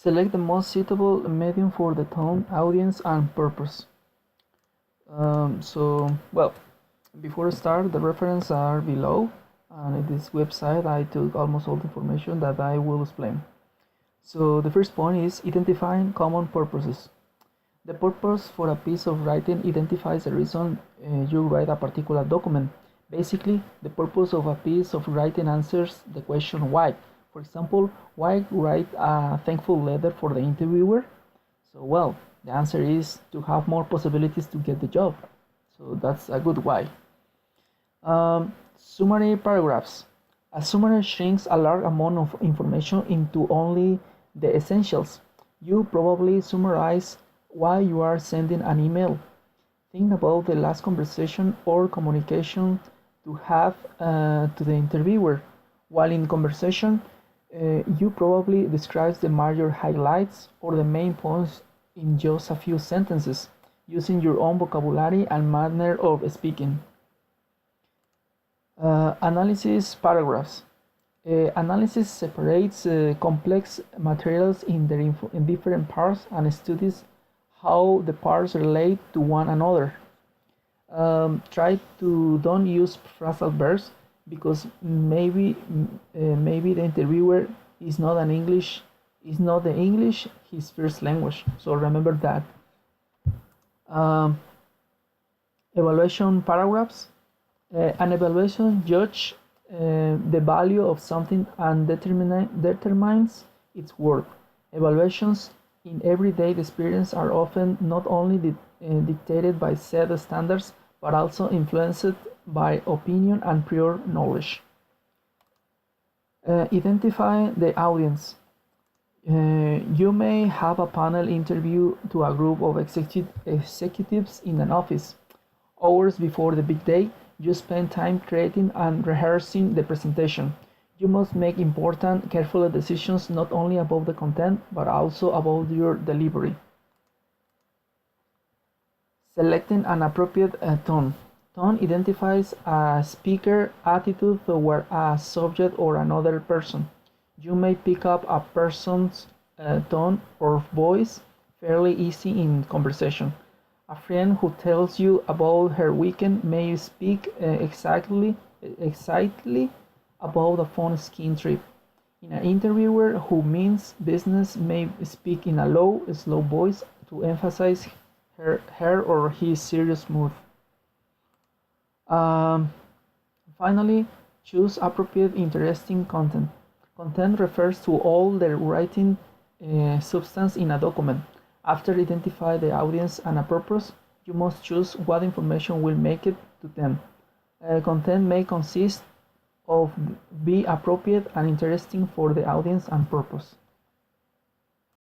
Select the most suitable medium for the tone, audience, and purpose. Well, before I start, the references are below, and in this website I took almost all the information that I will explain. So the first point is identifying common purposes. The purpose for a piece of writing identifies the reason you write a particular document. Basically, the purpose of a piece of writing answers the question why. For example, why write a thankful letter for the interviewer? So, well, the answer is to have more possibilities to get the job. So that's a good why. Summary paragraphs. A summary shrinks a large amount of information into only the essentials. You probably summarize why you are sending an email. Think about the last conversation or communication to have to the interviewer. While in conversation, you probably describe the major highlights or the main points in just a few sentences, using your own vocabulary and manner of speaking. Analysis paragraphs. Analysis separates complex materials in different parts and studies how the parts relate to one another. Try to don't use phrasal verbs because maybe the interviewer is not the English his first language. So remember that. Evaluation paragraphs. An evaluation judges the value of something and determines its worth. Evaluations in everyday experience are often not only dictated by set standards but also influenced by opinion and prior knowledge. Identify the audience. You may have a panel interview to a group of executives in an office. Hours before the big day, you spend time creating and rehearsing the presentation. You must make important, careful decisions not only about the content, but also about your delivery. Selecting an appropriate tone. Tone identifies a speaker's attitude toward a subject or another person. You may pick up a person's tone or voice fairly easy in conversation. A friend who tells you about her weekend may speak excitedly about a fun skiing trip. An interviewer who means business may speak in a low, slow voice to emphasize her or his serious mood. Finally, choose appropriate, interesting content. Content refers to all the writing substance in a document. After identify the audience and a purpose, you must choose what information will make it to them. Content may consist of be appropriate and interesting for the audience and purpose.